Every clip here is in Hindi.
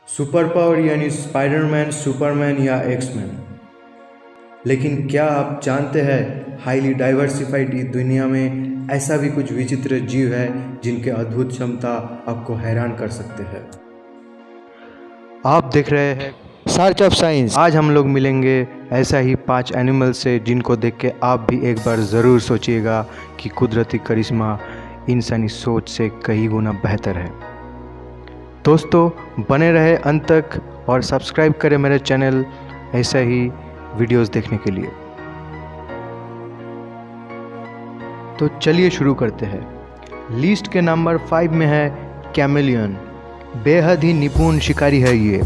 सुपर पावर यानी स्पाइडरमैन, सुपरमैन या एक्समैन। लेकिन क्या आप जानते हैं हाईली डाइवर्सिफाइड दुनिया में ऐसा भी कुछ विचित्र जीव है जिनके अद्भुत क्षमता आपको हैरान कर सकते हैं। आप देख रहे हैं सर्च ऑफ साइंस। आज हम लोग मिलेंगे ऐसा ही 5 एनिमल से जिनको देख के आप भी एक बार ज़रूर सोचिएगा कि कुदरती करिश्मा इंसानी सोच से कई गुना बेहतर है। दोस्तों बने रहे अंत तक और सब्सक्राइब करें मेरे चैनल ऐसा ही वीडियोस देखने के लिए। तो चलिए शुरू करते हैं। लिस्ट के नंबर 5 में है कैमेलियन। बेहद ही निपुण शिकारी है ये।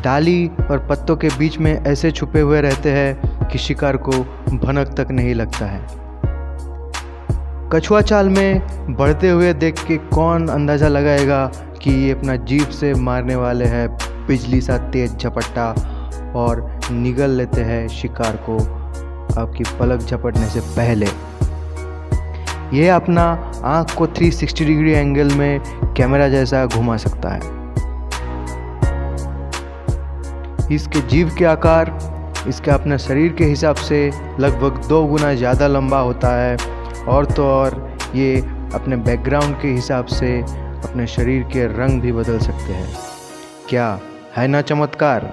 डाली और पत्तों के बीच में ऐसे छुपे हुए रहते हैं कि शिकार को भनक तक नहीं लगता है। कछुआ चाल में बढ़ते हुए देख के कौन अंदाज़ा लगाएगा कि ये अपना जीभ से मारने वाले हैं बिजली सा तेज झपट्टा और निगल लेते हैं शिकार को आपकी पलक झपटने से पहले। ये अपना आँख को 360 डिग्री एंगल में कैमरा जैसा घुमा सकता है। इसके जीभ के आकार इसके अपने शरीर के हिसाब से लगभग 2 गुना ज़्यादा लंबा होता है और तो और ये अपने बैकग्राउंड के हिसाब से अपने शरीर के रंग भी बदल सकते हैं। क्या है ना चमत्कार।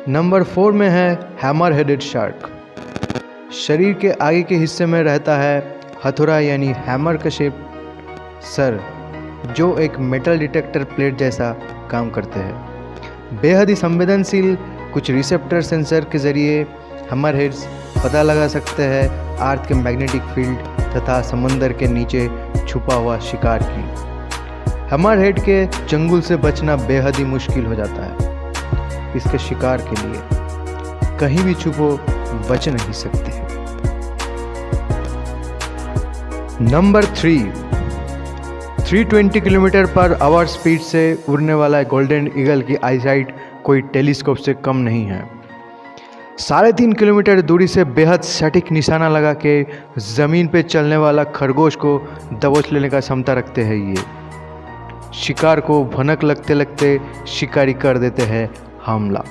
नंबर 4 में है हैमर हेडेड शार्क। शरीर के आगे के हिस्से में रहता है हथौड़ा यानी हैमर का शेप सर, जो एक मेटल डिटेक्टर प्लेट जैसा काम करते हैं। बेहद ही संवेदनशील कुछ रिसेप्टर सेंसर के जरिए हैमर हेड्स पता लगा सकते हैं अर्थ के मैग्नेटिक फील्ड तथा समंदर के नीचे छुपा हुआ शिकार की। हैमर हेड के चंगुल से बचना बेहद ही मुश्किल हो जाता है। इसके शिकार के लिए कहीं भी छुपो बच नहीं सकते। Number 3, 320 kilometre per hour speed से उड़ने वाला गोल्डन ईगल की आईसाइट कोई टेलीस्कोप से कम नहीं है। 3.5 किलोमीटर दूरी से बेहद सटीक निशाना लगा के ज़मीन पे चलने वाला खरगोश को दबोच लेने का क्षमता रखते हैं। ये शिकार को भनक लगते लगते शिकारी कर देते हैं हमला।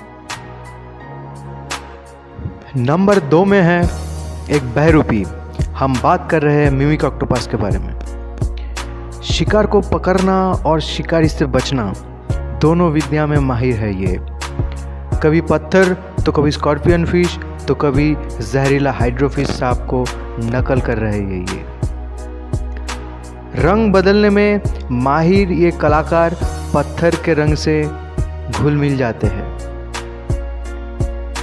नंबर 2 में है एक बहरूपी। हम बात कर रहे हैं मिमिक ऑक्टोपस के बारे में। शिकार को पकड़ना और शिकारी से बचना दोनों विद्या में माहिर है ये। कभी पत्थर तो कभी स्कॉर्पियन फिश तो कभी जहरीला हाइड्रोफिश सांप को नकल कर रहे हैं ये। रंग बदलने में माहिर ये कलाकार पत्थर के रंग से घुल मिल जाते हैं।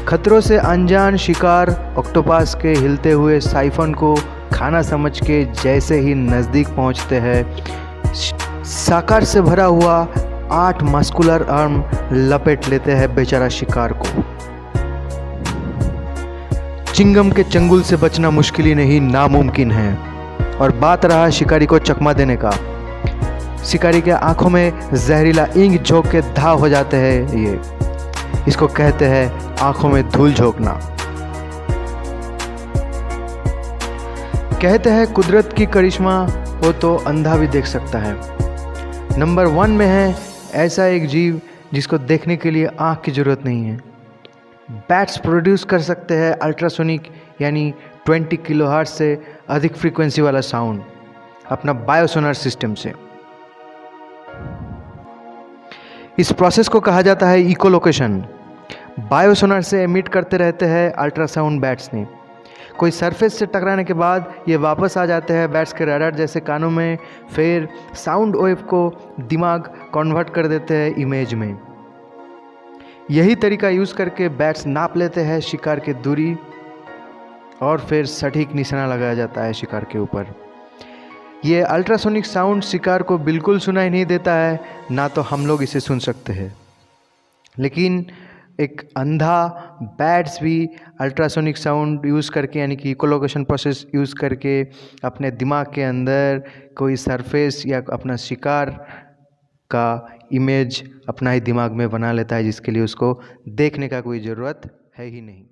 खतरों से अनजान शिकार ऑक्टोपस के हिलते हुए साइफन को खाना समझ के जैसे ही नज़दीक पहुंचते हैं साकार से भरा हुआ 8 मस्कुलर आर्म लपेट लेते हैं बेचारा शिकार को। चिंगम के चंगुल से बचना मुश्किल ही नहीं नामुमकिन है। और बात रहा शिकारी को चकमा देने का, शिकारी के आंखों में जहरीला इंक झोंक के धाव हो जाते हैं ये। इसको कहते हैं आंखों में धूल झोंकना। कहते हैं कुदरत की करिश्मा हो तो अंधा भी देख सकता है। नंबर 1 में है ऐसा एक जीव जिसको देखने के लिए आँख की ज़रूरत नहीं है। बैट्स प्रोड्यूस कर सकते हैं अल्ट्रासोनिक यानी 20 किलोहर्ट्ज़ से अधिक फ्रीक्वेंसी वाला साउंड अपना बायोसोनार सिस्टम से। इस प्रोसेस को कहा जाता है इकोलोकेशन। बायोसोनार से एमिट करते रहते हैं अल्ट्रासाउंड बैट्स ने। कोई सरफेस से टकराने के बाद ये वापस आ जाते हैं बैट्स के रडार जैसे कानों में, फिर साउंड वेव को दिमाग कन्वर्ट कर देते हैं इमेज में। यही तरीका यूज़ करके बैट्स नाप लेते हैं शिकार की दूरी और फिर सटीक निशाना लगाया जाता है शिकार के ऊपर। ये अल्ट्रासोनिक साउंड शिकार को बिल्कुल सुनाई नहीं देता है, ना तो हम लोग इसे सुन सकते हैं। लेकिन एक अंधा बैट्स भी अल्ट्रासोनिक साउंड यूज़ करके यानी कि इकोलोकेशन प्रोसेस यूज़ करके अपने दिमाग के अंदर कोई सरफेस या अपना शिकार का इमेज अपना ही दिमाग में बना लेता है, जिसके लिए उसको देखने का कोई ज़रूरत है ही नहीं।